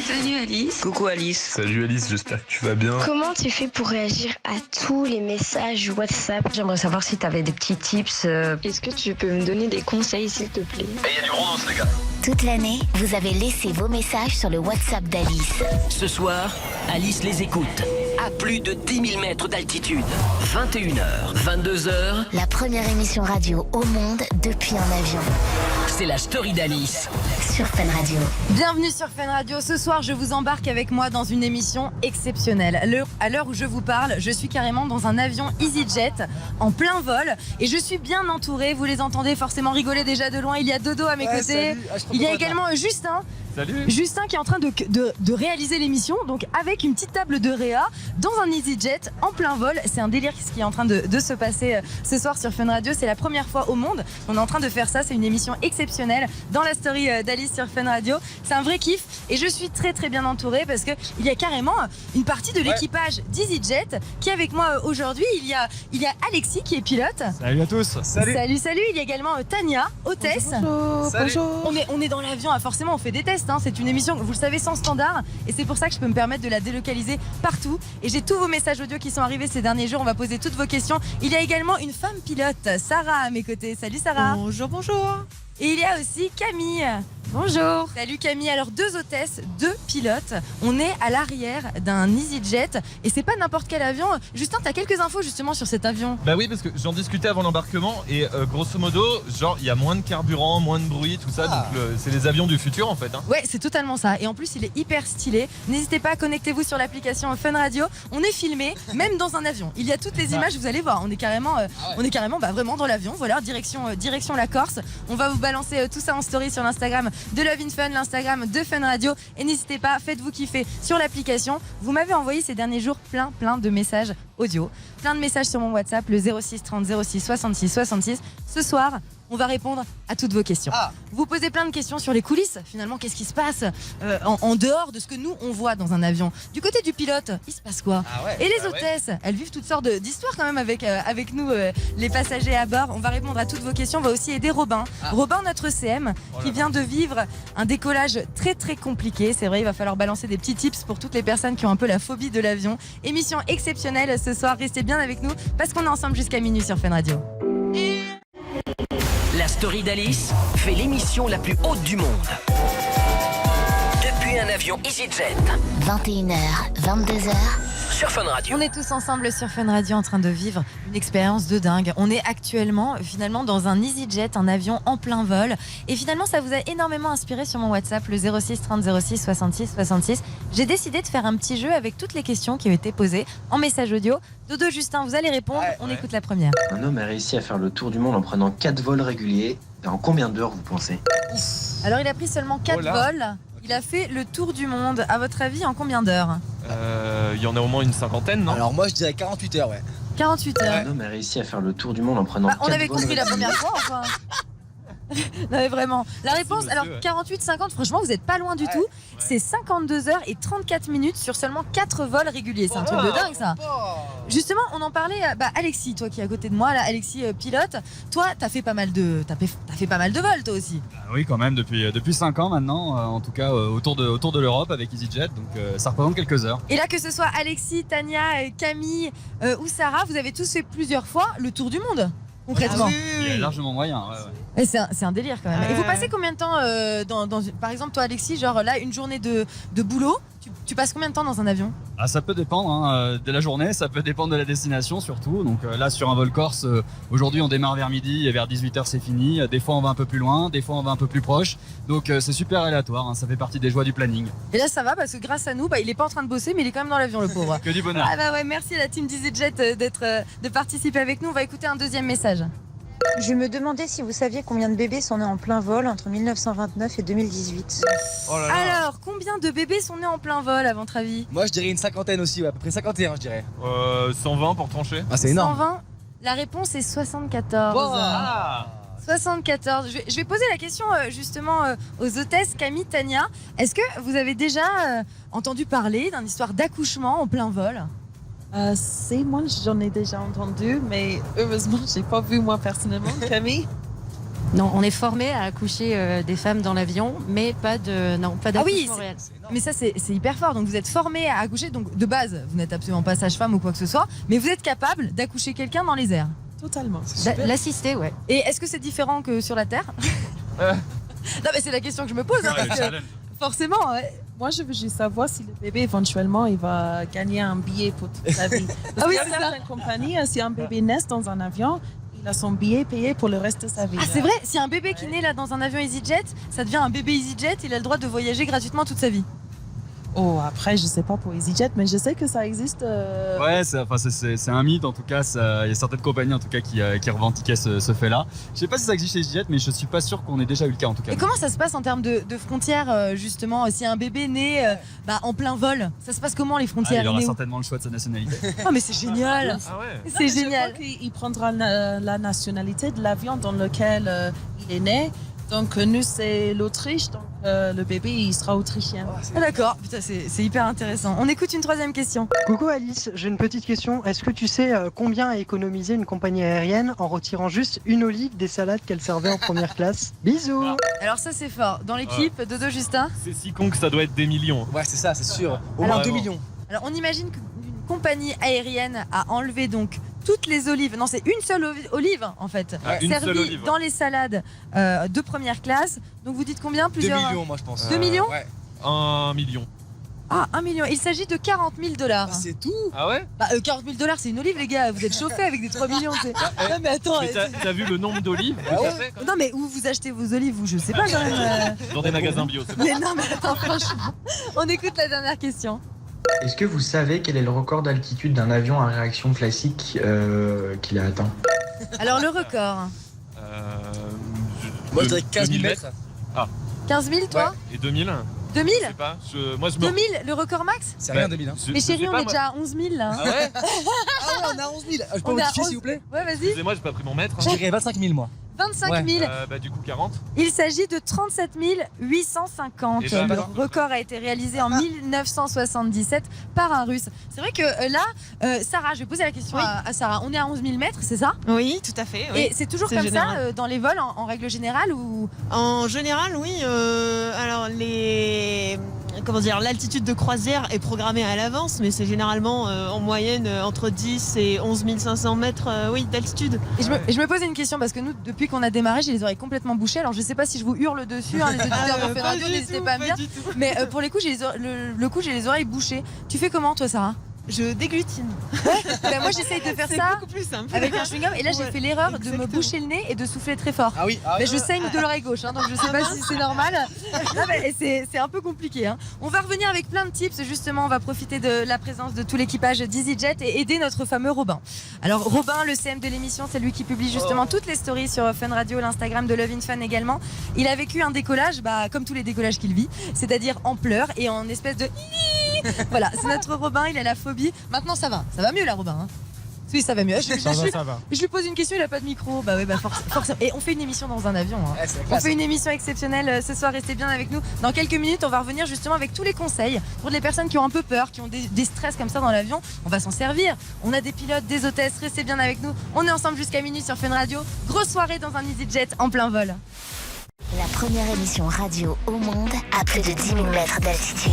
Salut Alice. Coucou Alice. Salut Alice, j'espère que tu vas bien. Comment tu fais pour réagir à tous les messages WhatsApp? J'aimerais savoir si tu avais des petits tips. Est-ce que tu peux me donner des conseils s'il te plaît? Il y a du bronze les gars. Toute l'année, vous avez laissé vos messages sur le WhatsApp d'Alice. Ce soir, Alice les écoute. À plus de 10 000 mètres d'altitude. 21h, 22h. La première émission radio au monde depuis un avion. C'est la story d'Alice. Sur Fun Radio. Bienvenue sur Fun Radio. Ce soir, je vous embarque avec moi dans une émission exceptionnelle. À l'heure où je vous parle, je suis carrément dans un avion EasyJet en plein vol et je suis bien entourée. Vous les entendez forcément rigoler déjà de loin. Il y a Dodo à mes côtés. Salut. Il y a également Justin. Salut. Justin qui est en train de réaliser l'émission, donc avec une petite table de réa dans un EasyJet en plein vol. C'est un délire ce qui est en train de se passer ce soir sur Fun Radio. C'est la première fois au monde. On est en train de faire ça. C'est une émission exceptionnelle dans la story d'Alice sur Fun Radio. C'est un vrai kiff et je suis très très bien entourée parce qu'il y a carrément une partie de l'équipage d'EasyJet qui est avec moi aujourd'hui. Il y a Alexis qui est pilote. Salut à tous. Salut. Il y a également Tania, hôtesse. Bonjour. On est dans l'avion, forcément on fait des tests. C'est une émission, vous le savez, sans standard et c'est pour ça que je peux me permettre de la délocaliser partout. Et j'ai tous vos messages audio qui sont arrivés ces derniers jours. On va poser toutes vos questions. Il y a également une femme pilote, Sarah, à mes côtés. Salut Sarah. Bonjour. Et il y a aussi Camille. Bonjour. Salut Camille. Alors 2 hôtesses, 2 pilotes. On est à l'arrière d'un EasyJet et c'est pas n'importe quel avion. Justin, t'as quelques infos justement sur cet avion? Bah oui, parce que j'en discutais avant l'embarquement et grosso modo, genre il y a moins de carburant, moins de bruit, tout ça. Donc c'est les avions du futur en fait. Ouais, c'est totalement ça. Et en plus, il est hyper stylé. N'hésitez pas à connectez-vous sur l'application Fun Radio. On est filmé, même dans un avion. Il y a toutes les images, vous allez voir. On est carrément, vraiment dans l'avion. Voilà, direction la Corse. On va vous balancer tout ça en story sur l'Instagram de Love in Fun, l'Instagram de Fun Radio. Et n'hésitez pas, faites-vous kiffer sur l'application. Vous m'avez envoyé ces derniers jours plein de messages audio. Plein de messages sur mon WhatsApp, le 06 30 06 66 66. Ce soir, on va répondre à toutes vos questions. Vous posez plein de questions sur les coulisses. Finalement, qu'est-ce qui se passe en dehors de ce que nous, on voit dans un avion? Du côté du pilote, il se passe quoi? Et les hôtesses, elles vivent toutes sortes d'histoires quand même avec nous, les passagers à bord. On va répondre à toutes vos questions. On va aussi aider Robin. Robin, notre CM, qui vient de vivre un décollage très très compliqué. C'est vrai, il va falloir balancer des petits tips pour toutes les personnes qui ont un peu la phobie de l'avion. Émission exceptionnelle ce soir. Restez bien avec nous parce qu'on est ensemble jusqu'à minuit sur Fun Radio. La story d'Alice fait l'émission la plus haute du monde. Depuis un avion EasyJet. 21h, 22h. Sur Fun Radio. On est tous ensemble sur Fun Radio en train de vivre une expérience de dingue. On est actuellement finalement dans un EasyJet, un avion en plein vol. Et finalement, ça vous a énormément inspiré sur mon WhatsApp, le 06 30 06 66 66. J'ai décidé de faire un petit jeu avec toutes les questions qui ont été posées en message audio. Dodo, Justin, vous allez répondre. On écoute la première. Un homme a réussi à faire le tour du monde en prenant 4 vols réguliers. Et en combien d'heures vous pensez? Alors, il a pris seulement 4 vols. Il a fait le tour du monde. À votre avis, en combien d'heures? Il y en a au moins une cinquantaine, non? Alors moi je dirais 48 heures, ouais. 48 heures. Un homme a réussi à faire le tour du monde en prenant 4 On avait vols compris la réguliers. première fois, enfin. Non mais vraiment. La réponse, alors 48, 50, franchement vous êtes pas loin du tout. C'est 52 heures et 34 minutes sur seulement 4 vols réguliers. C'est un truc de dingue ça. Justement, on en parlait, Alexis, toi qui es à côté de moi, là, Alexis pilote, toi t'as fait pas mal de vols toi aussi. Oui, quand même, depuis 5 ans maintenant, en tout cas autour de l'Europe avec EasyJet, donc ça représente quelques heures. Et là que ce soit Alexis, Tania, Camille ou Sarah, vous avez tous fait plusieurs fois le tour du monde. Concrètement. Il y a largement moyen. Et c'est un délire quand même. Et vous passez combien de temps par exemple toi Alexis, genre là une journée de boulot, tu passes combien de temps dans un avion? Ça peut dépendre de la journée, ça peut dépendre de la destination surtout. Donc là sur un vol corse, aujourd'hui on démarre vers midi et vers 18h c'est fini. Des fois on va un peu plus loin, des fois on va un peu plus proche. Donc c'est super aléatoire, ça fait partie des joies du planning. Et là ça va parce que grâce à nous, il est pas en train de bosser mais il est quand même dans l'avion le pauvre. Que du bonheur. Ah bah ouais, merci à la team d'EasyJet de participer avec nous. On va écouter un deuxième message. Je me demandais si vous saviez combien de bébés sont nés en plein vol entre 1929 et 2018. Alors, combien de bébés sont nés en plein vol à votre avis? Moi je dirais une cinquantaine aussi, à peu près 51 je dirais. 120 pour trancher. C'est énorme. 120. La réponse est 74. 74. Je vais poser la question justement aux hôtesses Camille, Tania. Est-ce que vous avez déjà entendu parler d'une histoire d'accouchement en plein vol? C'est moi, j'en ai déjà entendu, mais heureusement, j'ai pas vu moi personnellement, Camille. Non, on est formé à accoucher des femmes dans l'avion, mais pas d'accouchement réel. Mais ça c'est hyper fort. Donc vous êtes formé à accoucher, donc de base vous n'êtes absolument pas sage-femme ou quoi que ce soit, mais vous êtes capable d'accoucher quelqu'un dans les airs. Totalement. L'assister, ouais. Et est-ce que c'est différent que sur la Terre? Non mais c'est la question que je me pose, parce que forcément. Ouais. Moi, je veux juste savoir si le bébé, éventuellement, il va gagner un billet pour toute sa vie. Parce qu'il y a certaines compagnies, si un bébé naît dans un avion, il a son billet payé pour le reste de sa vie. Ah, c'est vrai? Si un bébé qui naît là dans un avion EasyJet, ça devient un bébé EasyJet, il a le droit de voyager gratuitement toute sa vie. Oh, après, je sais pas pour EasyJet, mais je sais que ça existe. Ouais, c'est un mythe en tout cas. Il y a certaines compagnies en tout cas qui revendiquaient ce fait-là. Je sais pas si ça existe chez EasyJet, mais je suis pas sûr qu'on ait déjà eu le cas en tout cas. Et comment ça se passe en termes de frontières justement? Si un bébé naît en plein vol, ça se passe comment les frontières? Il aura certainement le choix de sa nationalité. Oh mais c'est génial! Ah ouais. C'est génial! Je crois qu'il prendra la nationalité de l'avion dans lequel il est né. Donc nous c'est l'Autriche, donc le bébé il sera autrichien. Ah, d'accord, putain c'est hyper intéressant. On écoute une troisième question. Coucou Alice, j'ai une petite question. Est-ce que tu sais combien a économisé une compagnie aérienne en retirant juste une olive des salades qu'elle servait en première classe? Bisous. Alors ça c'est fort. Dans l'équipe, Dodo, Justin? C'est si con que ça doit être des millions. Ouais, c'est ça, c'est sûr. Au Alors, moins 2 millions. Alors on imagine qu'une compagnie aérienne a enlevé donc toutes les olives, non c'est une seule olive en fait, servie dans les salades de première classe. Donc vous dites combien? 2 millions moi je pense. 2 millions? Ouais. 1 million. Ah, 1 million. Il s'agit de 40 000 $. Ah, c'est tout? Ah ouais? 40 000 $, c'est une olive, les gars. Vous êtes chauffés avec des 3 millions. Non, mais attends. Mais t'as vu le nombre d'olives que ça fait, Non, mais où vous achetez vos olives, vous? Je sais pas quand même. Dans des magasins bio, c'est Mais non, mais attends, franchement. On écoute la dernière question. Est-ce que vous savez quel est le record d'altitude d'un avion à réaction classique qu'il a atteint? Alors, le record? Moi je dirais 15 000 mètres. Ah. 15 000, toi? Et 2000? 2000? Je sais pas. Moi, je me... 2000, le record max? C'est rien 2000. Hein. Mais chérie, on est déjà à 11 000 là. Ah ouais? Ah ouais, on est à 11 000. Je peux modifier s'il vous plaît? Ouais, vas-y. Excusez-moi, j'ai pas pris mon mètre. Je dirais 25 000 moi. 25 000. Du coup 40. Il s'agit de 37 850. Le record a été réalisé en 1977 par un Russe. C'est vrai que là, Sarah, je vais poser la question à Sarah. On est à 11 000 mètres, c'est ça? Oui, tout à fait. Oui. Et c'est toujours comme ça dans les vols en règle générale ou... En général, oui. Alors l'altitude de croisière est programmée à l'avance, mais c'est généralement en moyenne entre 10 et 11 500 mètres d'altitude. Et je me posais une question parce que nous, depuis qu'on a démarré, j'ai les oreilles complètement bouchées. Alors je sais pas si je vous hurle dessus, les auditeurs de Fun Radio, n'hésitez pas à me dire. Mais pour les coups, j'ai les oreilles bouchées. Tu fais comment toi, Sarah? Je déglutine. Ben moi j'essaye de faire ça beaucoup plus simple. avec un chewing-gum et là j'ai fait l'erreur de me boucher le nez et de souffler très fort. Ah oui. Mais je saigne de l'oreille gauche, donc je sais pas si c'est normal. C'est un peu compliqué. On va revenir avec plein de tips, justement on va profiter de la présence de tout l'équipage d'EasyJet et aider notre fameux Robin. Alors Robin, le CM de l'émission, c'est lui qui publie justement toutes les stories sur Fun Radio, l'Instagram de Love in Fun également. Il a vécu un décollage, comme tous les décollages qu'il vit, c'est-à-dire en pleurs et en espèce de... Voilà, c'est notre Robin, il a la phobie. Maintenant ça va mieux là Robin. Hein. Oui, ça va mieux. Ça va. Je lui pose une question, il a pas de micro. Bah oui, forcément. Et on fait une émission dans un avion. Hein. Ouais, on fait une émission exceptionnelle ce soir, restez bien avec nous. Dans quelques minutes, on va revenir justement avec tous les conseils pour les personnes qui ont un peu peur, qui ont des stress comme ça dans l'avion. On va s'en servir. On a des pilotes, des hôtesses, restez bien avec nous. On est ensemble jusqu'à minuit sur Fun Radio. Grosse soirée dans un EasyJet en plein vol. La première émission radio au monde à plus de 10 000 mètres d'altitude.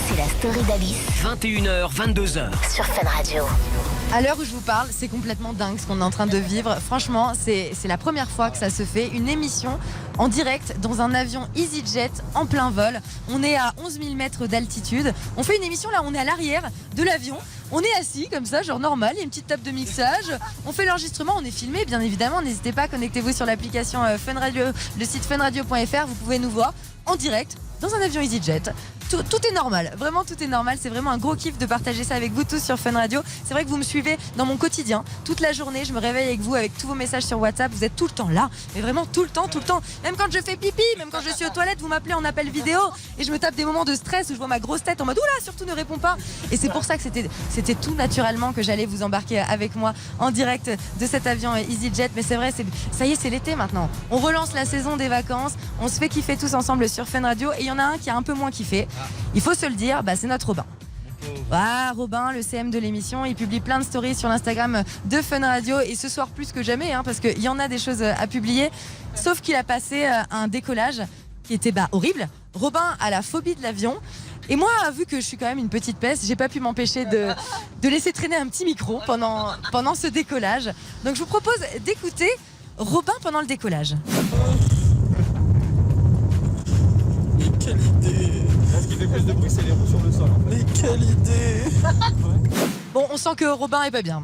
C'est la story d'Alice. 21h, 22h. Sur Fun Radio. À l'heure où je vous parle, c'est complètement dingue ce qu'on est en train de vivre. Franchement, c'est la première fois que ça se fait. Une émission en direct dans un avion EasyJet en plein vol. On est à 11 000 mètres d'altitude. On fait une émission là, on est à l'arrière de l'avion. On est assis comme ça, genre normal, il y a une petite table de mixage. On fait l'enregistrement, on est filmé, bien évidemment. N'hésitez pas, connectez-vous sur l'application Fun Radio, le site funradio.fr. Vous pouvez nous voir en direct dans un avion EasyJet. Tout est normal, vraiment tout est normal. C'est vraiment un gros kiff de partager ça avec vous tous sur Fun Radio. C'est vrai que vous me suivez dans mon quotidien toute la journée. Je me réveille avec vous, avec tous vos messages sur WhatsApp. Vous êtes tout le temps là, mais vraiment tout le temps. Même quand je fais pipi, même quand je suis aux toilettes, vous m'appelez en appel vidéo et je me tape des moments de stress où je vois ma grosse tête en mode oula, surtout ne réponds pas. Et c'est pour ça que c'était tout naturellement que j'allais vous embarquer avec moi en direct de cet avion EasyJet. Mais c'est vrai, ça y est, c'est l'été maintenant. On relance la saison des vacances. On se fait kiffer tous ensemble sur Fun Radio et il y en a un qui a un peu moins kiffé. Il faut se le dire, c'est notre Robin. Ah, Robin, le CM de l'émission, il publie plein de stories sur l'Instagram de Fun Radio et ce soir plus que jamais, parce qu'il y en a des choses à publier. Sauf qu'il a passé un décollage qui était horrible. Robin a la phobie de l'avion. Et moi, vu que je suis quand même une petite peste, j'ai pas pu m'empêcher de laisser traîner un petit micro pendant ce décollage. Donc je vous propose d'écouter Robin pendant le décollage. Mais quelle idée! Ce qui fait plus de bruit, c'est les roues sur le sol. En fait. Mais quelle idée! Bon, on sent que Robin est pas bien.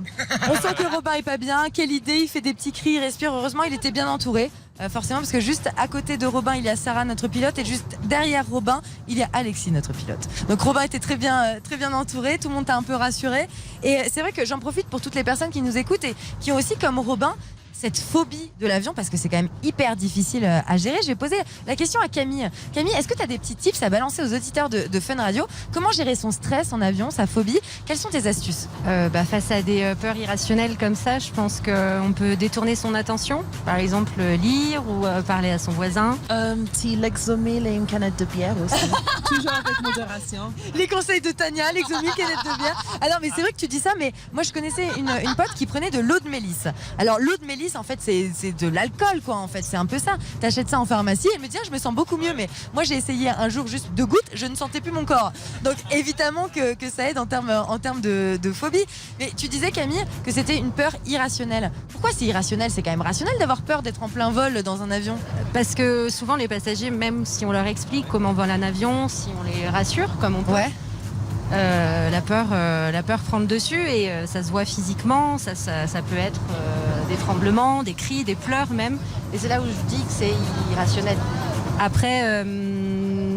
Quelle idée, il fait des petits cris, il respire. Heureusement, il était bien entouré. Forcément, parce que juste à côté de Robin, il y a Sarah, notre pilote, et juste derrière Robin, il y a Alexis, notre pilote. Donc Robin était très bien entouré, tout le monde t'a un peu rassuré. Et c'est vrai que j'en profite pour toutes les personnes qui nous écoutent et qui ont aussi, comme Robin, cette phobie de l'avion, parce que c'est quand même hyper difficile à gérer. Je vais poser la question à Camille. Camille, est-ce que tu as des petits tips à balancer aux auditeurs de Fun Radio? Comment gérer son stress en avion, sa phobie? Quelles sont tes astuces? Face à des peurs irrationnelles comme ça, je pense qu'on peut détourner son attention. Par exemple, lire ou parler à son voisin. Un petit Lexomil et une canette de bière aussi. Toujours avec modération. Les conseils de Tania, Lexomil, canette de bière. Ah non, mais c'est vrai que tu dis ça, mais moi je connaissais une pote qui prenait de l'eau de mélisse. Alors l'eau de mélisse, en fait, c'est de l'alcool, quoi. En fait, c'est un peu ça. T'achètes ça en pharmacie. Elle me dit, je me sens beaucoup mieux. Mais moi, j'ai essayé un jour juste 2 gouttes, je ne sentais plus mon corps. Donc, évidemment que ça aide en termes de phobie. Mais tu disais, Camille, que c'était une peur irrationnelle. Pourquoi c'est irrationnel? C'est quand même rationnel d'avoir peur d'être en plein vol dans un avion. Parce que souvent, les passagers, même si on leur explique comment vole un avion, si on les rassure, comme on peut. Ouais. La peur prend le dessus et ça se voit physiquement, ça peut être des tremblements, des cris, des pleurs même. Et c'est là où je dis que c'est irrationnel. Après,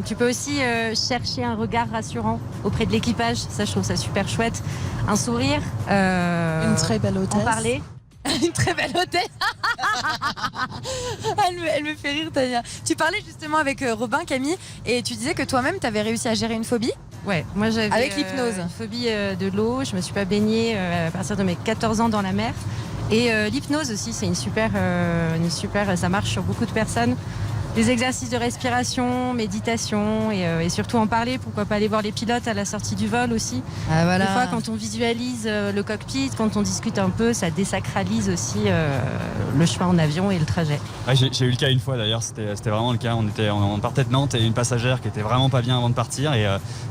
tu peux aussi chercher un regard rassurant auprès de l'équipage. Ça, je trouve ça super chouette. Un sourire. Une très belle hôtesse. En parler. Une très belle hôtesse. Elle me fait rire, Tania. Tu parlais justement avec Robin, Camille, et tu disais que toi-même, tu avais réussi à gérer une phobie. Ouais, moi j'avais avec l'hypnose. Une phobie de l'eau. Je me suis pas baignée à partir de mes 14 ans dans la mer. Et l'hypnose aussi, c'est une super, ça marche sur beaucoup de personnes. Des exercices de respiration, méditation et surtout en parler. Pourquoi pas aller voir les pilotes à la sortie du vol aussi. Ah, voilà. Des fois, quand on visualise le cockpit, quand on discute un peu, ça désacralise aussi le chemin en avion et le trajet. Ouais, j'ai eu le cas une fois d'ailleurs, c'était vraiment le cas. On partait de Nantes et une passagère qui était vraiment pas bien avant de partir. Et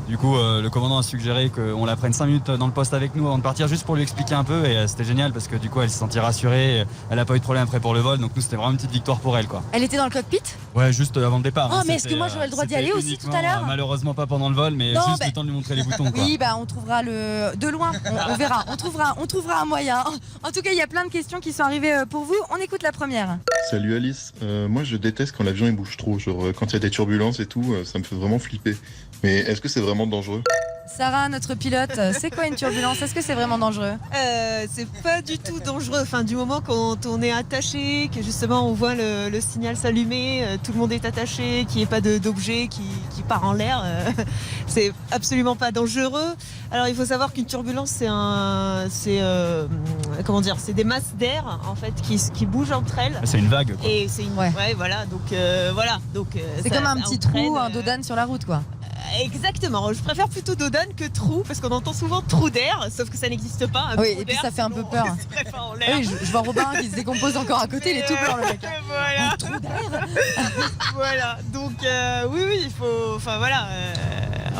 du coup, le commandant a suggéré qu'on la prenne 5 minutes dans le poste avec nous avant de partir, juste pour lui expliquer un peu. Et c'était génial parce que du coup, elle s'est sentie rassurée. Elle n'a pas eu de problème après pour le vol. Donc nous, c'était vraiment une petite victoire pour elle, quoi. Elle était dans le cockpit? Ouais, juste avant le départ. Oh, mais est-ce que moi j'aurais le droit d'y aller aussi tout à l'heure? Malheureusement pas pendant le vol, mais non, juste le temps de lui montrer les boutons, quoi. Oui, on trouvera de loin, on verra, on trouvera un moyen. En tout cas, il y a plein de questions qui sont arrivées pour vous. On écoute la première. Salut Alice, moi je déteste quand l'avion il bouge trop, genre quand il y a des turbulences et tout, ça me fait vraiment flipper. Mais est-ce que c'est vraiment dangereux? Sarah, notre pilote, c'est quoi une turbulence? Est-ce que c'est vraiment dangereux? C'est pas du tout dangereux. Enfin, du moment quand on est attaché, que justement on voit le signal s'allumer, tout le monde est attaché, qu'il n'y ait pas d'objet qui part en l'air, c'est absolument pas dangereux. Alors il faut savoir qu'une turbulence, c'est des masses d'air en fait qui bougent entre elles. C'est une vague, quoi. Et c'est ouais, voilà. Donc c'est comme un petit trou, un dodane sur la route, quoi. Exactement, je préfère plutôt dodane que trou parce qu'on entend souvent trou d'air, sauf que ça n'existe pas. Oui, et puis ça fait un peu peur. Oui, je vois Robin qui se décompose encore à côté, il est tout blanc le mec. Voilà. Un trou d'air. Voilà, donc oui, il faut. Enfin voilà,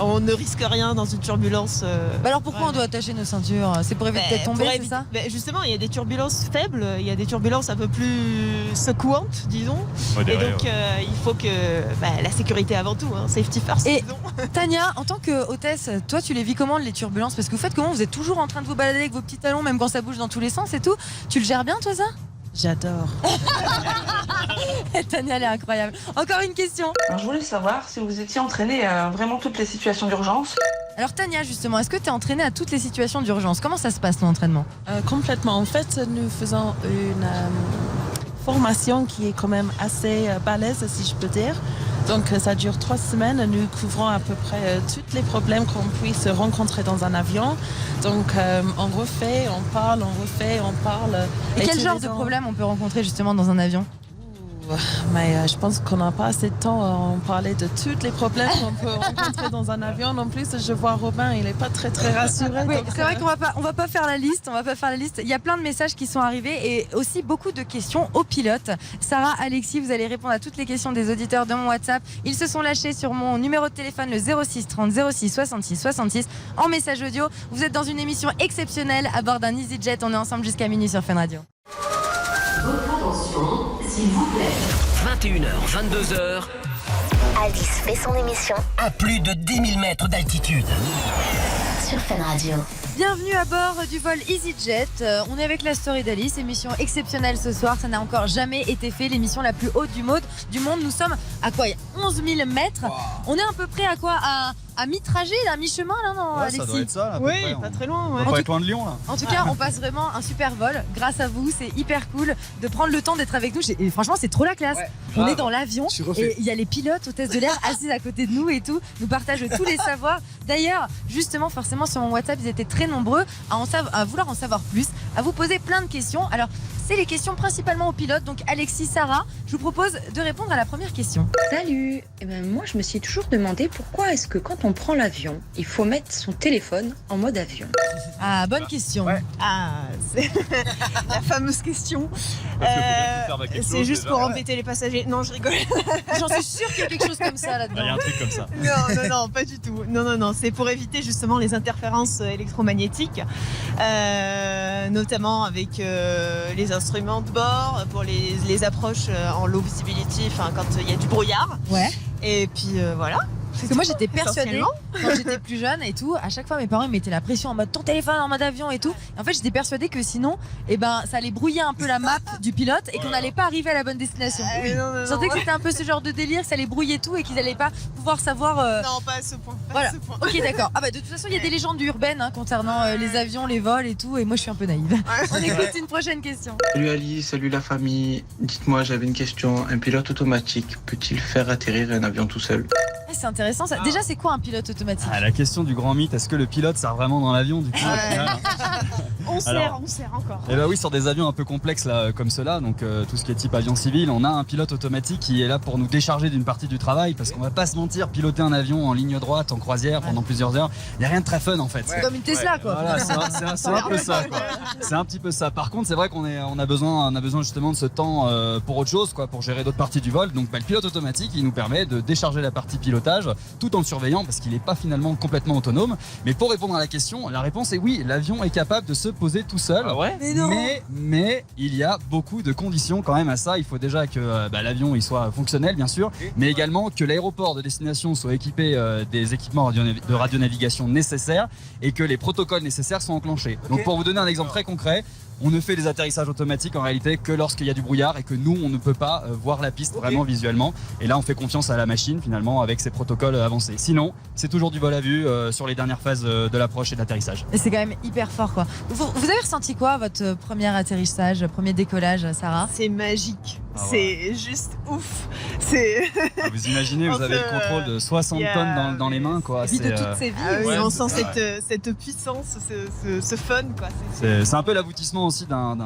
on ne risque rien dans une turbulence. Alors pourquoi on doit attacher nos ceintures? C'est pour éviter de tomber, c'est ça? Justement, il y a des turbulences faibles, il y a des turbulences un peu plus secouantes, disons. Ouais, et donc il faut que la sécurité avant tout, hein, safety first. Et disons. Tania, en tant que hôtesse, toi tu les vis comment les turbulences? Parce que vous faites comment? Vous êtes toujours en train de vous balader avec vos petits talons, même quand ça bouge dans tous les sens et tout. Tu le gères bien toi ça? J'adore. Tania, elle est incroyable. Encore une question. Alors, je voulais savoir si vous étiez entraîné à vraiment toutes les situations d'urgence. Alors Tania, justement, est-ce que tu es entraînée à toutes les situations d'urgence? Comment ça se passe ton entraînement? Complètement. En fait, nous faisons une formation qui est quand même assez balèze, si je peux dire. Donc ça dure 3 semaines. Nous couvrons à peu près tous les problèmes qu'on puisse rencontrer dans un avion. Donc on refait, on parle, on refait, on parle. Et quel genre de problème on peut rencontrer justement dans un avion? Mais je pense qu'on n'a pas assez de temps à en parler de tous les problèmes qu'on peut rencontrer dans un avion. En plus, je vois Robin, il n'est pas très rassuré. Oui, donc, c'est vrai qu'on va pas faire la liste. Il y a plein de messages qui sont arrivés et aussi beaucoup de questions aux pilotes. Sarah, Alexis, vous allez répondre à toutes les questions des auditeurs de mon WhatsApp. Ils se sont lâchés sur mon numéro de téléphone, le 06 30 06 66 66, en message audio. Vous êtes dans une émission exceptionnelle à bord d'un EasyJet. On est ensemble jusqu'à minuit sur Fun Radio. Votre attention, s'il vous plaît. 21h, 22h. Alice fait son émission à plus de 10 000 mètres d'altitude. Sur Fun Radio. Bienvenue à bord du vol EasyJet. On est avec la story d'Alice, émission exceptionnelle ce soir. Ça n'a encore jamais été fait, l'émission la plus haute du monde. Nous sommes à quoi? 11 000 mètres. Wow. On est à peu près à quoi? À mi-trajet, à mi-chemin là, non, Alexis? Ça doit être ça, là, oui, près, pas très loin. Ouais. On va pas être loin de Lyon là. En tout cas, on passe vraiment un super vol. Grâce à vous, c'est hyper cool de prendre le temps d'être avec nous. Et franchement, c'est trop la classe. Ouais, on est dans l'avion et il y a les pilotes, hôtesses de l'air assis à côté de nous et tout. Nous partagent tous les savoirs. D'ailleurs, justement, forcément, sur mon WhatsApp, ils étaient très nombreux à vouloir en savoir plus, à vous poser plein de questions. Alors, c'est les questions principalement aux pilotes. Donc, Alexis, Sarah, je vous propose de répondre à la première question. Salut. Moi, je me suis toujours demandé pourquoi est-ce que quand on prend l'avion, il faut mettre son téléphone en mode avion. Ah, bonne question. Ouais. Ah, c'est la fameuse question. C'est juste pour embêter les passagers. Non, je rigole. J'en suis sûre qu'il y a quelque chose comme ça là-dedans. Il y a un truc comme ça. Non, pas du tout. Non, c'est pour éviter justement les interférences électromagnétiques, notamment avec les instruments de bord, pour les approches en low visibility, quand il y a du brouillard. Ouais. Et puis voilà. Parce que moi j'étais persuadée, quand j'étais plus jeune et tout, à chaque fois mes parents ils mettaient la pression en mode ton téléphone en mode avion et tout. Et en fait j'étais persuadée que sinon, ça allait brouiller un peu la map du pilote et qu'on n'allait pas arriver à la bonne destination. Je sentais que c'était un peu ce genre de délire, que ça allait brouiller tout et qu'ils n'allaient pas pouvoir savoir. Non, pas à ce point. Voilà. Ok, d'accord. Ah de toute façon il y a des légendes urbaines concernant les avions, les vols et tout. Et moi je suis un peu naïve. On écoute une prochaine question. Salut Alice, salut la famille. Dites-moi, j'avais une question. Un pilote automatique peut-il faire atterrir un avion tout seul? C'est intéressant ça. Déjà, c'est quoi un pilote automatique? La question du grand mythe, est-ce que le pilote sert vraiment dans l'avion du coup? On sert encore. Eh ben oui, sur des avions un peu complexes là, comme ceux-là, donc tout ce qui est type avion civil, on a un pilote automatique qui est là pour nous décharger d'une partie du travail, parce qu'on va pas se mentir, piloter un avion en ligne droite, en croisière pendant plusieurs heures, il n'y a rien de très fun en fait. C'est comme une Tesla quoi. Voilà, c'est un peu ça quoi. C'est un petit peu ça. Par contre, c'est vrai on a besoin justement de ce temps pour autre chose, quoi, pour gérer d'autres parties du vol. Donc le pilote automatique, il nous permet de décharger la partie pilotage tout en le surveillant, parce qu'il n'est pas finalement complètement autonome. Mais pour répondre à la question, la réponse est oui, l'avion est capable de se poser tout seul. Ah ouais? Mais il y a beaucoup de conditions quand même à ça. Il faut déjà que l'avion il soit fonctionnel bien sûr, mais également que l'aéroport de destination soit équipé des équipements de radionavigation nécessaires et que les protocoles nécessaires soient enclenchés. Donc pour vous donner un exemple très concret, on ne fait les atterrissages automatiques en réalité que lorsqu'il y a du brouillard et que nous on ne peut pas voir la piste vraiment visuellement, et là on fait confiance à la machine finalement avec ses protocoles avancés. Sinon c'est toujours du vol à vue sur les dernières phases de l'approche et de l'atterrissage. Et c'est quand même hyper fort quoi. Vous avez ressenti quoi votre premier atterrissage, premier décollage, Sarah? C'est magique. C'est juste ouf. Vous imaginez, vous avez le contrôle de 60 tonnes dans les mains quoi. Et puis de toutes ces vies. On sent cette puissance, ce fun quoi. C'est un peu l'aboutissement aussi d'un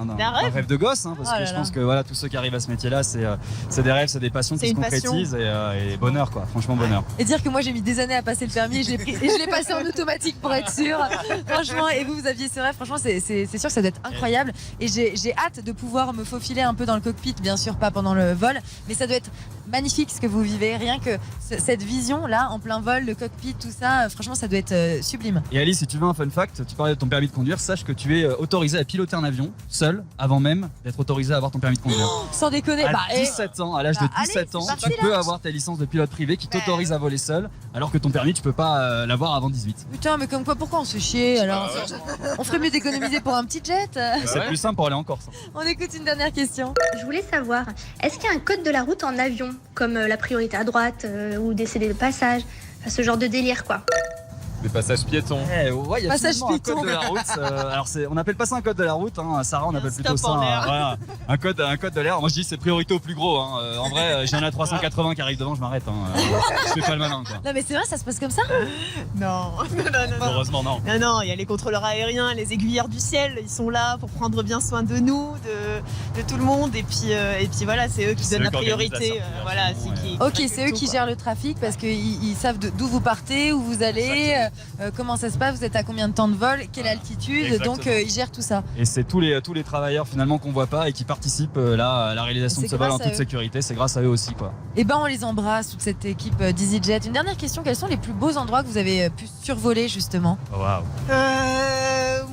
rêve de gosse, parce que je pense que voilà, tous ceux qui arrivent à ce métier-là, c'est des rêves, c'est des passions qui se concrétisent et bonheur quoi, franchement bonheur. Et dire que moi j'ai mis des années à passer le permis et je l'ai passé en automatique pour être sûr. Franchement, et vous aviez ce rêve, franchement c'est sûr que ça doit être incroyable. Et j'ai hâte de pouvoir me faufiler un peu dans le cockpit, bien sûr pas pendant le vol, mais ça doit être magnifique ce que vous vivez, rien que cette vision là en plein vol, le cockpit, tout ça, franchement ça doit être sublime. Et Alice, si tu veux un fun fact, tu parlais de ton permis de conduire, sache que tu es autorisé à piloter un avion seul avant même d'être autorisé à avoir ton permis de conduire. Sans déconner, à 17 ans, à l'âge de 17 ans, tu peux avoir ta licence de pilote privé qui t'autorise à voler seul, alors que ton permis tu peux pas l'avoir avant 18. Putain, mais comme quoi, pourquoi on se fait chier alors? On ferait mieux d'économiser pour un petit jet. C'est plus simple pour aller en Corse. On écoute une dernière question. Je voulais savoir, est-ce qu'il y a un code de la route en avion, comme la priorité à droite ou décéder de passage, ce genre de délire quoi? Des passages piétons. Ouais, il y a Passage finalement un piéton. code de la route. Alors on n'appelle pas ça un code de la route, hein. Sarah, on appelle plutôt ça voilà, un code de l'air. Moi je dis c'est priorité au plus gros. Hein. En vrai, j'en ai 380 qui arrivent devant, je m'arrête. Hein. Je fais pas le malin. Quoi. Non mais c'est vrai, ça se passe comme ça? Non. Heureusement non. Non, il y a les contrôleurs aériens, les aiguilleurs du ciel, ils sont là pour prendre bien soin de nous, de tout le monde. Et puis voilà, c'est eux qui donnent la priorité. Voilà, Ok, c'est eux qui gèrent le trafic parce qu'ils savent d'où vous partez, où vous allez, comment ça se passe, vous êtes à combien de temps de vol, quelle altitude, Exactement. donc ils gèrent tout ça. Et c'est tous les travailleurs finalement qu'on voit pas et qui participent là à la réalisation de C'est ce vol en grâce à toute eux. sécurité. C'est grâce à eux aussi quoi. Et ben on les embrasse, toute cette équipe d'EasyJet. Une dernière question, quels sont les plus beaux endroits que vous avez pu survoler justement? Waouh.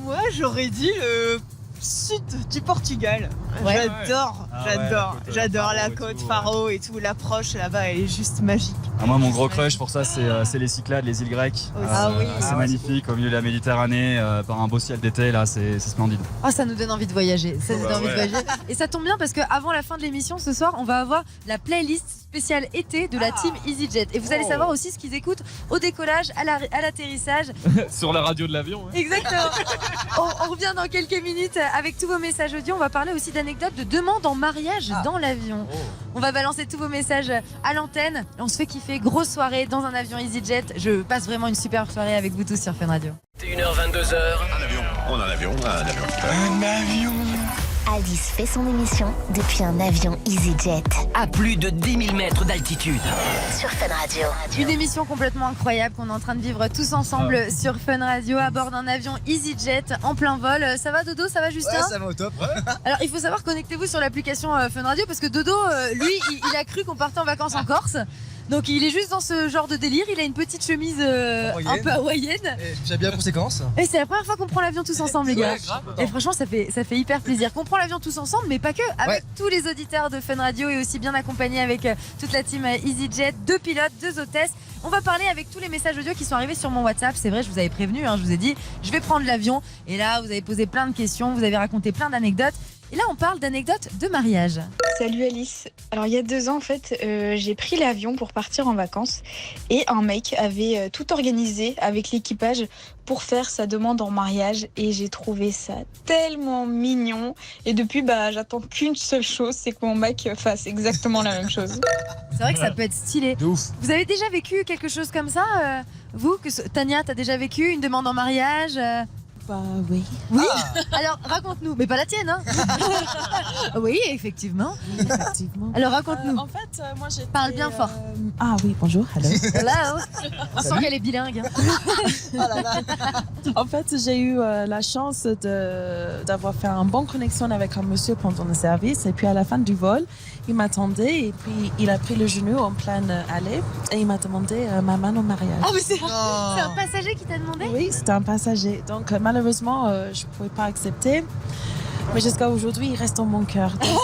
Moi, j'aurais dit le sud du Portugal. Ouais. J'adore la côte Faro et tout. L'approche là-bas, elle est juste magique. Moi mon gros crush pour ça c'est les Cyclades, les îles grecques. C'est magnifique au milieu de la Méditerranée par un beau ciel d'été là, c'est splendide. Oh, ça nous donne envie de voyager. Ça nous donne envie de voyager. Et ça tombe bien parce qu'avant la fin de l'émission ce soir, on va avoir la playlist spéciale été de la team EasyJet. Et vous allez savoir aussi ce qu'ils écoutent au décollage, à l'atterrissage. Sur la radio de l'avion. Hein. Exactement. On revient dans quelques minutes avec tous vos messages audio. On va parler aussi d'anecdotes de demandes en mariage dans l'avion. On va balancer tous vos messages à l'antenne. On se fait kiffer. Grosse soirée dans un avion EasyJet. Je passe vraiment une super soirée avec vous tous sur Fun Radio. 21h, 22h. Un avion. Un avion. Alice fait son émission depuis un avion EasyJet. À plus de 10 000 mètres d'altitude. Sur Fun Radio. Une émission complètement incroyable qu'on est en train de vivre tous ensemble sur Fun Radio à bord d'un avion EasyJet en plein vol. Ça va Dodo, ça va Justin? Ouais, ça va au top. Alors il faut savoir, connectez-vous sur l'application Fun Radio parce que Dodo, lui, il a cru qu'on partait en vacances en Corse. Donc il est juste dans ce genre de délire, il a une petite chemise un peu hawaïenne. J'ai bien conséquence. Et c'est la première fois qu'on prend l'avion tous ensemble les gars. Ouais, grave. Et franchement ça fait hyper plaisir. Qu'on prend l'avion tous ensemble mais pas que, avec tous les auditeurs de Fun Radio et aussi bien accompagnés avec toute la team EasyJet, 2 pilotes, 2 hôtesses. On va parler avec tous les messages audio qui sont arrivés sur mon WhatsApp. C'est vrai, je vous avais prévenu, hein, je vous ai dit je vais prendre l'avion. Et là vous avez posé plein de questions, vous avez raconté plein d'anecdotes. Et là on parle d'anecdotes de mariage. Salut Alice. Alors il y a 2 ans en fait, j'ai pris l'avion pour partir en vacances et un mec avait tout organisé avec l'équipage pour faire sa demande en mariage et j'ai trouvé ça tellement mignon et depuis j'attends qu'une seule chose, c'est que mon mec fasse exactement la même chose. C'est vrai que ça peut être stylé. De ouf. Vous avez déjà vécu quelque chose comme ça vous Tania, t'as déjà vécu une demande en mariage Bah oui. Oui. Alors raconte-nous, mais pas la tienne, hein. Oui, effectivement. Alors raconte-nous. En fait, moi j'ai. Parle bien fort. Ah oui, bonjour. Hello. Là, on sent qu'elle est bilingue. En fait, j'ai eu la chance d'avoir fait une bonne connexion avec un monsieur pendant le service. Et puis à la fin du vol, il m'attendait et puis il a pris le genou en pleine allée et il m'a demandé ma main au mariage. Ah mais c'est un passager qui t'a demandé? Oui, c'était un passager. Donc malheureusement, je ne pouvais pas accepter. Mais jusqu'à aujourd'hui, il reste dans mon cœur. Donc,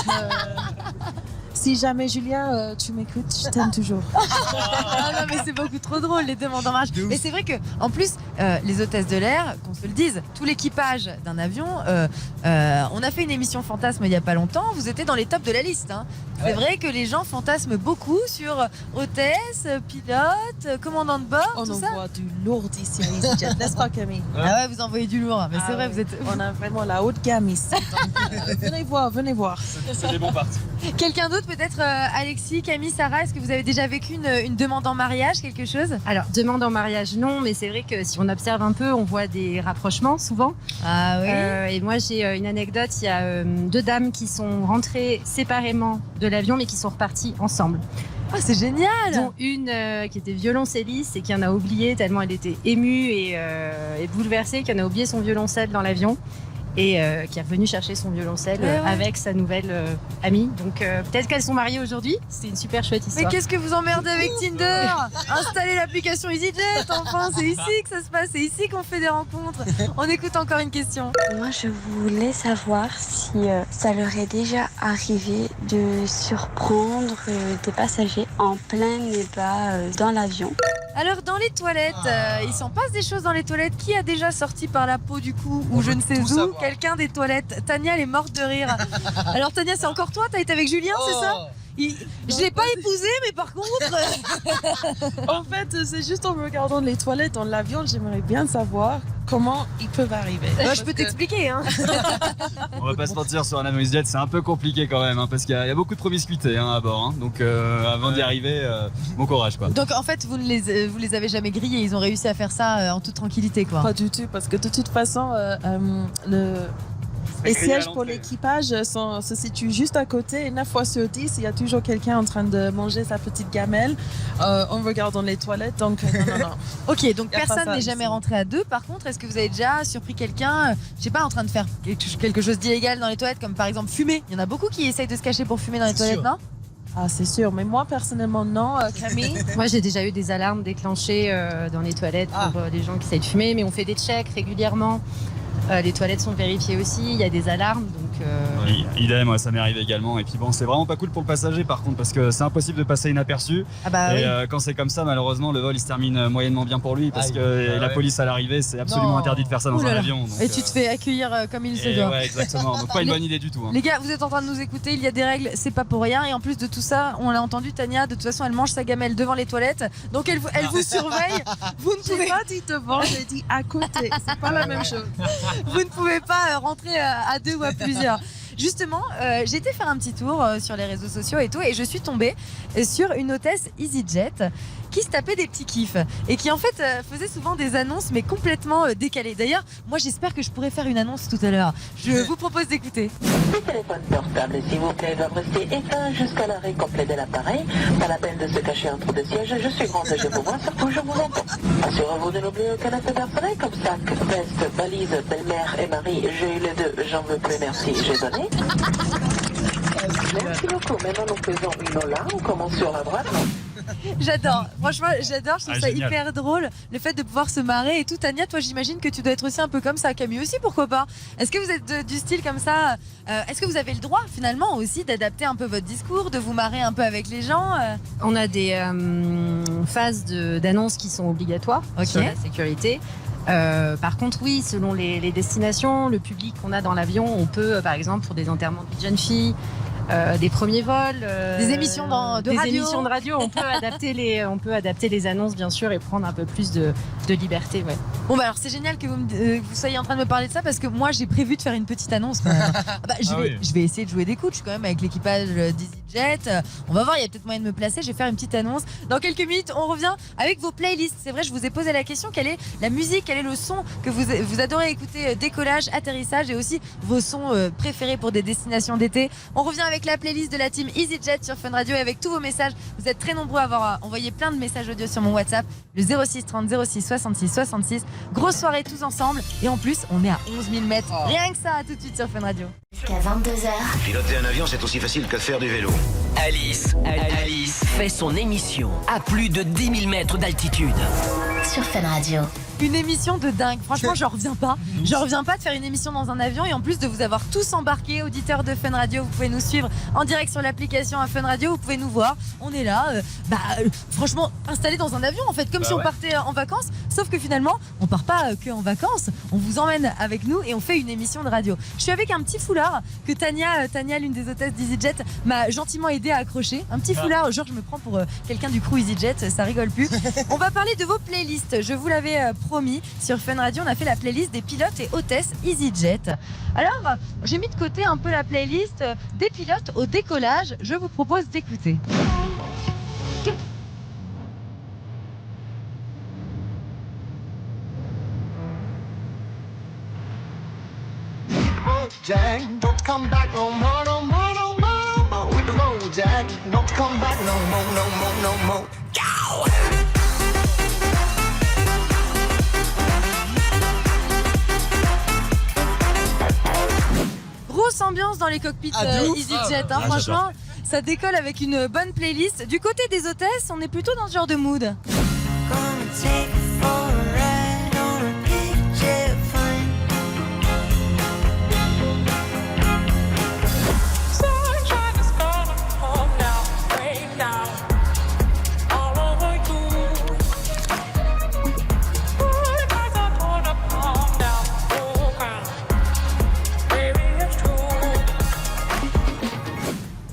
si jamais Julia, tu m'écoutes, je t'aime toujours. Ah non mais c'est beaucoup trop drôle les demandes en mariage. Et c'est vrai que en plus les hôtesses de l'air, qu'on se le dise, tout l'équipage d'un avion, on a fait une émission fantasme il y a pas longtemps. Vous étiez dans les tops de la liste. Hein. C'est vrai que les gens fantasment beaucoup sur hôtesse, pilote, commandant de bord, On tout ça. envoie du lourd ici à EasyJet, n'est-ce pas Camille? Ah ouais, vous envoyez du lourd. Mais c'est vrai, oui. vous êtes. On a vraiment la haute gamme ici. Donc, venez voir. C'est des bons partis. Quelqu'un d'autre peut-être, Alexis, Camille, Sarah, est-ce que vous avez déjà vécu une demande en mariage, quelque chose? Alors, demande en mariage, non, mais c'est vrai que si on observe un peu, on voit des rapprochements souvent. Ah oui. Et moi, j'ai une anecdote. Il y a 2 dames qui sont rentrées séparément de l'avion, mais qui sont reparties ensemble. Ah, c'est génial! Dont une qui était violoncelliste et qui en a oublié tellement elle était émue et bouleversée, qui en a oublié son violoncelle dans l'avion. Et qui est revenue chercher son violoncelle avec sa nouvelle amie. Donc peut-être qu'elles sont mariées aujourd'hui. C'est une super chouette histoire. Mais qu'est-ce que vous emmerdez avec Tinder? Installez l'application EasyJet, enfin, c'est ici que ça se passe, c'est ici qu'on fait des rencontres. On écoute encore une question. Moi, je voulais savoir si ça leur est déjà arrivé de surprendre des passagers en plein débat dans l'avion. Alors dans les toilettes, il s'en passe des choses dans les toilettes. Qui a déjà sorti par la peau du cou ou je ne sais où quelqu'un des toilettes? Tania, elle est morte de rire. Alors Tania, c'est encore toi? T'as été avec Julien, c'est ça? Je l'ai pas épousé, mais par contre. En fait, c'est juste en regardant les toilettes dans l'avion, j'aimerais bien savoir comment ils peuvent arriver. Je peux t'expliquer. Hein. On va pas se mentir, sur un avion EasyJet, c'est un peu compliqué quand même, hein, parce qu'il y a beaucoup de promiscuité à bord. Hein, donc avant d'y arriver, bon courage quoi. Donc en fait, vous les avez jamais grillés, ils ont réussi à faire ça en toute tranquillité quoi. Pas du tout, parce que de toute façon, les sièges pour l'équipage se situent juste à côté et 9 fois sur 10, il y a toujours quelqu'un en train de manger sa petite gamelle en regardant les toilettes. Donc, non. Ok, donc personne n'est jamais rentré à deux. Par contre, est-ce que vous avez déjà surpris quelqu'un, je sais pas, en train de faire quelque chose d'illégal dans les toilettes, comme par exemple fumer? Il y en a beaucoup qui essayent de se cacher pour fumer dans les toilettes, non? Ah, c'est sûr, mais moi personnellement non, Camille. Moi j'ai déjà eu des alarmes déclenchées dans les toilettes pour des gens qui essayent de fumer, mais on fait des checks régulièrement. Les toilettes sont vérifiées aussi, il y a des alarmes. Donc, Oui, idem, ouais, ça m'est arrivé également. Et puis bon, c'est vraiment pas cool pour le passager par contre, parce que c'est impossible de passer inaperçu. Et quand c'est comme ça, malheureusement, le vol il se termine moyennement bien pour lui, parce que la police à l'arrivée, c'est absolument interdit de faire ça dans un avion. Donc, et tu te fais accueillir comme il se doit. Ouais, exactement. Donc pas une bonne idée du tout. Hein. Les gars, vous êtes en train de nous écouter, il y a des règles, c'est pas pour rien. Et en plus de tout ça, on l'a entendu, Tania, de toute façon, elle mange sa gamelle devant les toilettes. Donc elle vous surveille. Vous ne pouvez pas dit devant, j'ai dit à côté. C'est pas la même chose. Vous ne pouvez pas rentrer à deux ou à plusieurs. Justement, j'ai été faire un petit tour sur les réseaux sociaux et tout, et je suis tombée sur une hôtesse EasyJet qui se tapait des petits kiffs et qui en fait faisait souvent des annonces mais complètement décalées. D'ailleurs, moi j'espère que je pourrais faire une annonce tout à l'heure. Je vous propose d'écouter. Les téléphones portables, s'il vous plaît, doivent rester éteints jusqu'à l'arrêt complet de l'appareil. Pas la peine de se cacher entre deux sièges. Je suis grande, je vous vois, surtout je vous entends. Assurez-vous de n'oublier aucun aspect personnel comme sac, veste, valise, belle-mère et mari. J'ai eu les deux, j'en veux plus, merci, j'ai donné. Merci beaucoup. Maintenant, nous faisons une ola. On commence sur la droite. J'adore, franchement j'adore, je trouve ça génial. hyper drôle, le fait de pouvoir se marrer et tout. Tania, toi j'imagine que tu dois être aussi un peu comme ça, Camille aussi, pourquoi pas? Est-ce que vous êtes du style comme ça? Est-ce que vous avez le droit finalement aussi d'adapter un peu votre discours, de vous marrer un peu avec les gens? On a des phases d'annonces qui sont obligatoires sur la sécurité. Par contre, oui, selon les destinations, le public qu'on a dans l'avion, on peut, par exemple, pour des enterrements de jeunes filles, des premiers vols, des émissions de radio, on peut adapter les annonces bien sûr et prendre un peu plus de liberté. Ouais. Bon bah alors c'est génial que vous soyez en train de me parler de ça, parce que moi j'ai prévu de faire une petite annonce. Je vais essayer de jouer des coups, je suis quand même avec l'équipage d'EasyJet. On va voir, il y a peut-être moyen de me placer, je vais faire une petite annonce. Dans quelques minutes, on revient avec vos playlists. C'est vrai, je vous ai posé la question, quelle est la musique, quel est le son que vous adorez écouter, décollage, atterrissage, et aussi vos sons préférés pour des destinations d'été. On revient avec la playlist de la team EasyJet sur Fun Radio et avec tous vos messages. Vous êtes très nombreux à avoir envoyé plein de messages audio sur mon WhatsApp, le 06 30 06 66 66. Grosse soirée tous ensemble, et en plus on est à 11 000 mètres. Rien que ça, à tout de suite sur Fun Radio. Jusqu'à 22h. Piloter un avion, c'est aussi facile que de faire du vélo. Alice fait son émission à plus de 10 000 mètres d'altitude. Sur Fun Radio. Une émission de dingue, franchement j'en reviens pas. J'en reviens pas de faire une émission dans un avion, et en plus de vous avoir tous embarqués, auditeurs de Fun Radio. Vous pouvez nous suivre en direct sur l'application à Fun Radio, vous pouvez nous voir. On est là, franchement installés dans un avion en fait, comme si on partait en vacances. Sauf que finalement on part pas que en vacances, on vous emmène avec nous et on fait une émission de radio. Je suis avec un petit foulard que Tania, l'une des hôtesses d'EasyJet, m'a gentiment aidé à accrocher. Un petit foulard, genre je me prends pour quelqu'un du crew EasyJet, ça rigole plus. On va parler de vos playlists, je vous l'avais promis. Sur Fun Radio, on a fait la playlist des pilotes et hôtesses EasyJet. Alors, j'ai mis de côté un peu la playlist des pilotes au décollage. Je vous propose d'écouter. Jack, don't come back no more, no more, no more, no more. With the road, Jack, don't come back no more, no more, no more. Go! Grosse ambiance dans les cockpits EasyJet, hein, franchement, ça décolle avec une bonne playlist. Du côté des hôtesses, on est plutôt dans ce genre de mood.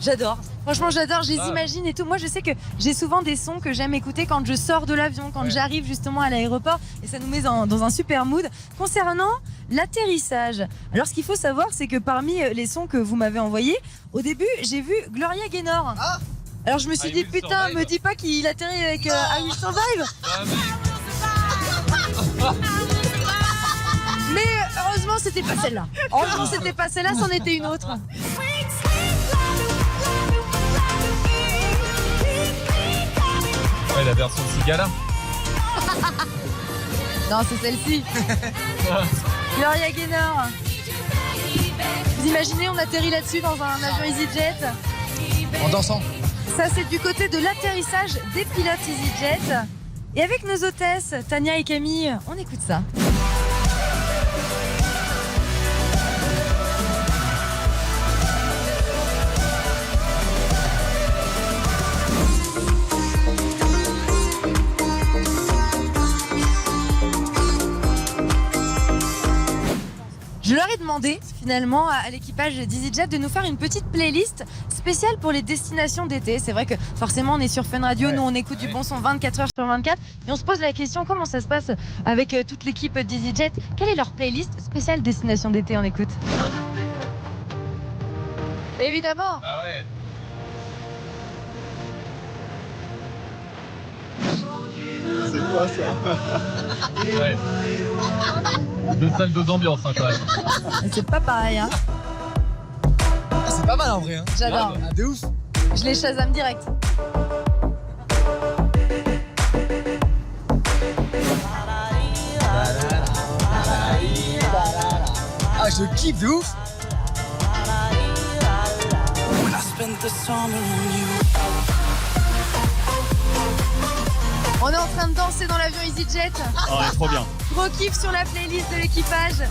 J'adore. Franchement, j'adore, je les imagine et tout. Moi, je sais que j'ai souvent des sons que j'aime écouter quand je sors de l'avion, quand j'arrive justement à l'aéroport, et ça nous met dans un super mood. Concernant l'atterrissage, alors ce qu'il faut savoir, c'est que parmi les sons que vous m'avez envoyés, au début, j'ai vu Gloria Gaynor. Alors je me suis dit, putain, me dis pas qu'il atterrit avec I Will Survive. Mais heureusement, c'était pas celle-là. Heureusement, c'était pas celle-là, c'en était une autre. Ouais, la version Sigala. Non, c'est celle-ci. Gloria Gaynor. Vous imaginez, on atterrit là-dessus dans un avion EasyJet. En dansant. Ça, c'est du côté de l'atterrissage des pilotes EasyJet. Et avec nos hôtesses, Tania et Camille, on écoute ça. Je leur ai demandé finalement à l'équipage d'EasyJet de nous faire une petite playlist spéciale pour les destinations d'été. C'est vrai que forcément on est sur Fun Radio, nous on écoute du bon son 24 heures sur 24 et on se pose la question comment ça se passe avec toute l'équipe d'EasyJet. Quelle est leur playlist spéciale destination d'été? On écoute. Évidemment. Ah ouais. C'est quoi ça? Ouais. Deux salles, deux ambiances quand même. C'est pas pareil hein. C'est pas mal en vrai hein. J'adore. Ah, de ouf. Je les Shazam direct. Ah je kiffe de ouf. On est en train de danser dans l'avion EasyJet. Oh, trop bien. Gros kiff sur la playlist de l'équipage.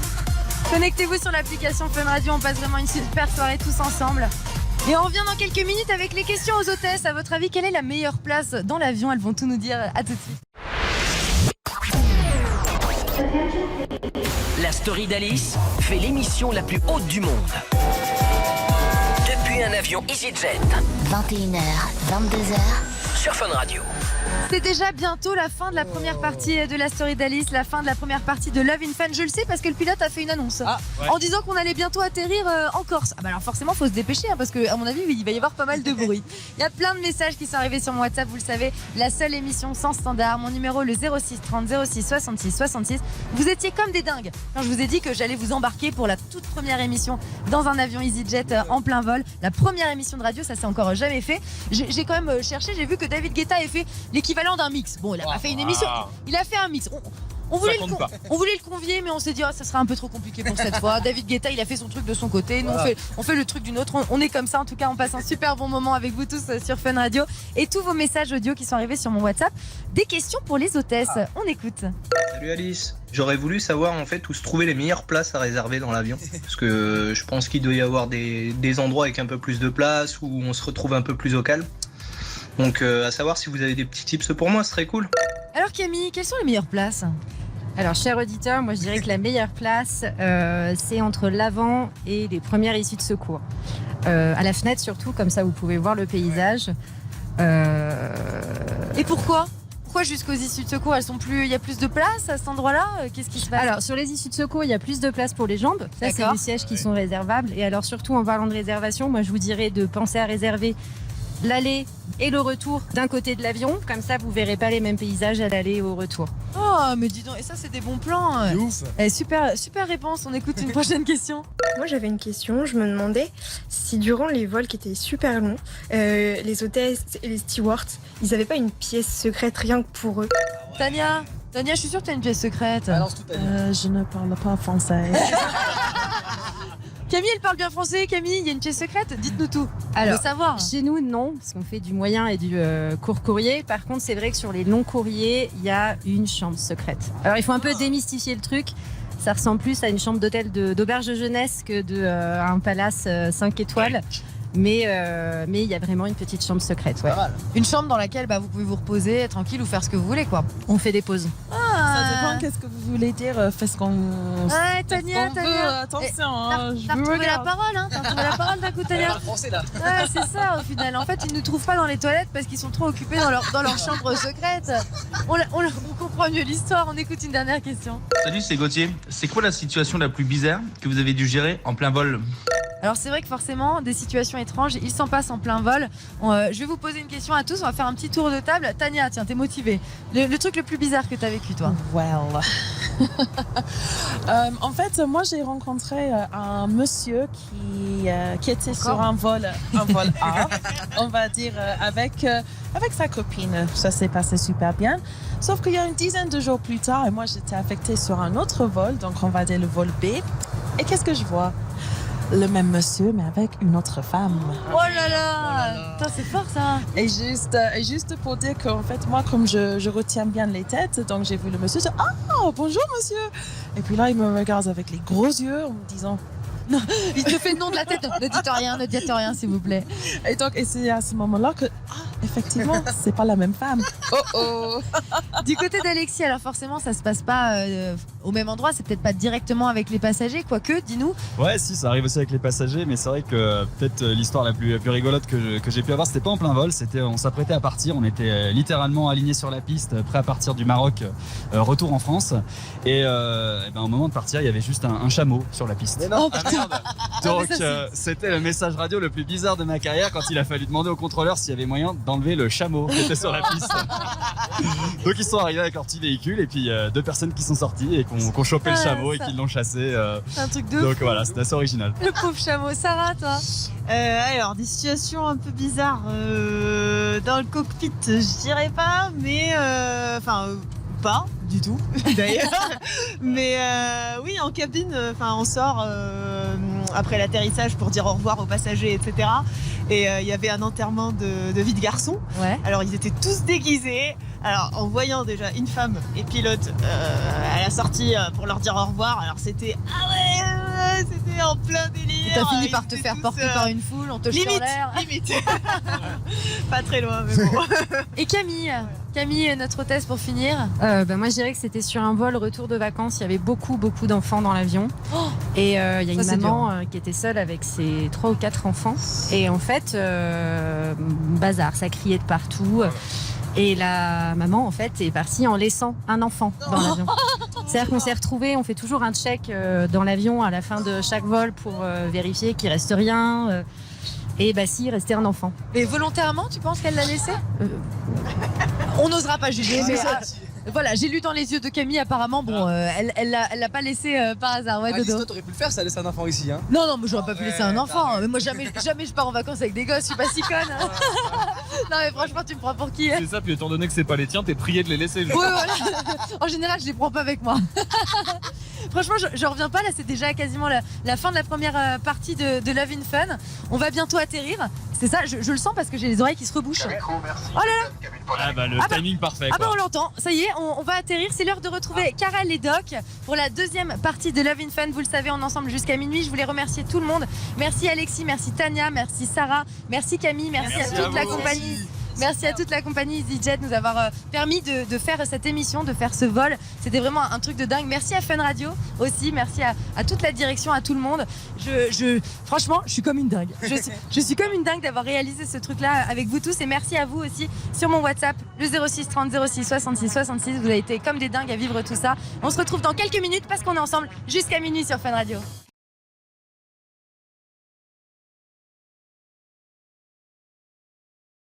Connectez-vous sur l'application Fun Radio, on passe vraiment une super soirée tous ensemble. Et on revient dans quelques minutes avec les questions aux hôtesses. À votre avis, quelle est la meilleure place dans l'avion? Elles vont tout nous dire. À tout de suite. La story d'Alice fait l'émission la plus haute du monde. Depuis un avion EasyJet. 21h, 22h. Sur Fun Radio. C'est déjà bientôt la fin de la première partie de la story d'Alice, la fin de la première partie de Love in Fun. Je le sais parce que le pilote a fait une annonce en disant qu'on allait bientôt atterrir en Corse. Ah bah alors forcément, faut se dépêcher parce que à mon avis, il va y avoir pas mal de bruit. Il y a plein de messages qui sont arrivés sur mon WhatsApp, vous le savez, la seule émission sans standard. Mon numéro le 06 30 06 66 66. Vous étiez comme des dingues quand je vous ai dit que j'allais vous embarquer pour la toute première émission dans un avion EasyJet en plein vol. La première émission de radio, ça s'est encore jamais fait. J'ai quand même cherché, j'ai vu que David Guetta avait fait l'équivalent d'un mix. Bon, il a pas fait une émission, il a fait un mix. On voulait le convier, mais on s'est dit ça sera un peu trop compliqué pour cette fois. David Guetta, il a fait son truc de son côté. Nous, on fait le truc d'une autre. On est comme ça. En tout cas, on passe un super bon moment avec vous tous sur Fun Radio. Et tous vos messages audio qui sont arrivés sur mon WhatsApp. Des questions pour les hôtesses. On écoute. Salut Alice. J'aurais voulu savoir en fait où se trouvaient les meilleures places à réserver dans l'avion. Parce que je pense qu'il doit y avoir des endroits avec un peu plus de place où on se retrouve un peu plus au calme. Donc à savoir si vous avez des petits tips pour moi, ce serait cool. Alors Camille, quelles sont les meilleures places? Alors, cher auditeur, moi je dirais que la meilleure place, c'est entre l'avant et les premières issues de secours. À la fenêtre surtout, comme ça vous pouvez voir le paysage. Et pourquoi? Pourquoi jusqu'aux issues de secours, il y a plus de place à cet endroit-là? Qu'est-ce qui se passe? Alors, sur les issues de secours, il y a plus de place pour les jambes. Ça, c'est des sièges qui sont réservables. Et alors, surtout en parlant de réservation, moi je vous dirais de penser à réserver l'aller et le retour d'un côté de l'avion, comme ça vous verrez pas les mêmes paysages à l'aller et au retour. Oh mais dis donc, et ça c'est des bons plans. C'est ouf. Super réponse, on écoute une prochaine question. Moi j'avais une question, je me demandais si durant les vols qui étaient super longs, les hôtesses et les stewards, ils avaient pas une pièce secrète rien que pour eux. Tania, je suis sûre que tu as une pièce secrète. Je ne parle pas français. Camille, elle parle bien français. Camille, il y a une pièce secrète? Dites-nous tout. Alors, on veut savoir. Chez nous, non, parce qu'on fait du moyen et du court courrier. Par contre, c'est vrai que sur les longs courriers, il y a une chambre secrète. Alors, il faut un peu démystifier le truc. Ça ressemble plus à une chambre d'hôtel d'auberge de jeunesse que un palace 5 étoiles. Mais il y a vraiment une petite chambre secrète. Ouais. Une chambre dans laquelle vous pouvez vous reposer tranquille ou faire ce que vous voulez, quoi. On fait des pauses. Ah, comprends qu'est-ce que vous voulez dire. Fais ce qu'on Ouais, Tania, Tania. Attention, T'as je vous retrouvé la regarde. parole, hein. T'as retrouvé la parole d'un coup, Tania. Français là. Ouais, c'est ça au final. En fait, ils ne trouvent pas dans les toilettes parce qu'ils sont trop occupés dans leur chambre secrète. On comprend mieux l'histoire. On écoute une dernière question. Salut, c'est Gauthier. C'est quoi la situation la plus bizarre que vous avez dû gérer en plein vol? Alors c'est vrai que forcément, des situations étranges, il s'en passe en plein vol. Je vais vous poser une question à tous, on va faire un petit tour de table. Tania, tiens, t'es motivée. Le truc le plus bizarre que t'as vécu, toi? Well. En fait, moi j'ai rencontré un monsieur qui était sur un vol A, on va dire, avec sa copine. Ça s'est passé super bien. Sauf qu'il y a une dizaine de jours plus tard, et moi j'étais affectée sur un autre vol, donc on va dire le vol B. Et qu'est-ce que je vois? Le même monsieur, mais avec une autre femme. Oh là là, putain, c'est fort ça. Et juste pour dire qu'en fait, moi, comme je retiens bien les têtes, donc j'ai vu le monsieur, j'ai dit, ah, bonjour monsieur. Et puis là, il me regarde avec les gros yeux en me disant, non, il te fait le nom de la tête. Ne dites rien, s'il vous plaît. Et donc, c'est à ce moment-là que, effectivement, c'est pas la même femme. Oh. Du côté d'Alexis, alors forcément, ça se passe pas au même endroit. C'est peut-être pas directement avec les passagers, quoique, dis-nous. Ouais, si, ça arrive aussi avec les passagers, mais c'est vrai que peut-être l'histoire la plus rigolote que j'ai pu avoir, c'était pas en plein vol. On s'apprêtait à partir. On était littéralement alignés sur la piste, prêts à partir du Maroc, retour en France. Et au moment de partir, il y avait juste un chameau sur la piste. Mais non. Donc c'était le message radio le plus bizarre de ma carrière quand il a fallu demander au contrôleur s'il y avait moyen d'enlever le chameau qui était sur la piste. Donc ils sont arrivés avec leur petit véhicule et puis deux personnes qui sont sorties et qui ont chopé le chameau et qui l'ont chassé. Un truc de Donc fou. voilà, c'était assez original. Le pauvre chameau. Sarah, toi? Alors, des situations un peu bizarres dans le cockpit, je dirais pas, mais pas du tout d'ailleurs. Mais oui, en cabine, on sort après l'atterrissage pour dire au revoir aux passagers, etc. Et il y avait un enterrement de vie de garçon. Ouais. Alors ils étaient tous déguisés. Alors en voyant déjà une femme et pilote à la sortie pour leur dire au revoir, alors c'était c'était en plein délire. Et t'as fini par te faire porter par une foule, on te chie en l'air. Limite. Pas très loin, mais bon. Et Camille, notre hôtesse pour finir. Moi je dirais que c'était sur un vol retour de vacances, il y avait beaucoup d'enfants dans l'avion. Et il y a une maman qui était seule avec ses 3 ou 4 enfants. Et en fait, bazar, ça criait de partout. Et la maman, en fait, est partie en laissant un enfant dans l'avion. C'est-à-dire qu'on s'est retrouvés, on fait toujours un check dans l'avion à la fin de chaque vol pour vérifier qu'il reste rien. Et si, il restait un enfant. Mais volontairement, tu penses qu'elle l'a laissé? On n'osera pas juger, mais voilà, j'ai lu dans les yeux de Camille, apparemment, bon, elle l'a pas laissé par hasard. Ouais, Dodo. Toi, t'aurais pu le faire, ça laisse un enfant ici, hein. Non, mais j'aurais pas pu laisser un enfant. Mais moi, jamais je pars en vacances avec des gosses, je suis pas si conne. Non, mais franchement, tu me prends pour qui? C'est ça, puis étant donné que c'est pas les tiens, t'es prié de les laisser. Ouais, voilà. En général, je les prends pas avec moi. Franchement, je reviens pas, là, c'est déjà quasiment la fin de la première partie de Love in Fun. On va bientôt atterrir. C'est ça, je le sens parce que j'ai les oreilles qui se rebouchent. Oh là là! Le timing parfait. On l'entend, ça y est, on va atterrir. C'est l'heure de retrouver Karel et Doc pour la deuxième partie de Love in Fun. Vous le savez, on est ensemble jusqu'à minuit. Je voulais remercier tout le monde. Merci Alexis, merci Tania, merci Sarah, merci Camille, merci à toute la compagnie. Merci à toute la compagnie EasyJet de nous avoir permis de faire cette émission, de faire ce vol. C'était vraiment un truc de dingue. Merci à Fun Radio aussi. Merci à toute la direction, à tout le monde. Franchement, je suis comme une dingue. Je suis comme une dingue d'avoir réalisé ce truc-là avec vous tous. Et merci à vous aussi sur mon WhatsApp, le 06 30 06 66 66. Vous avez été comme des dingues à vivre tout ça. On se retrouve dans quelques minutes parce qu'on est ensemble jusqu'à minuit sur Fun Radio.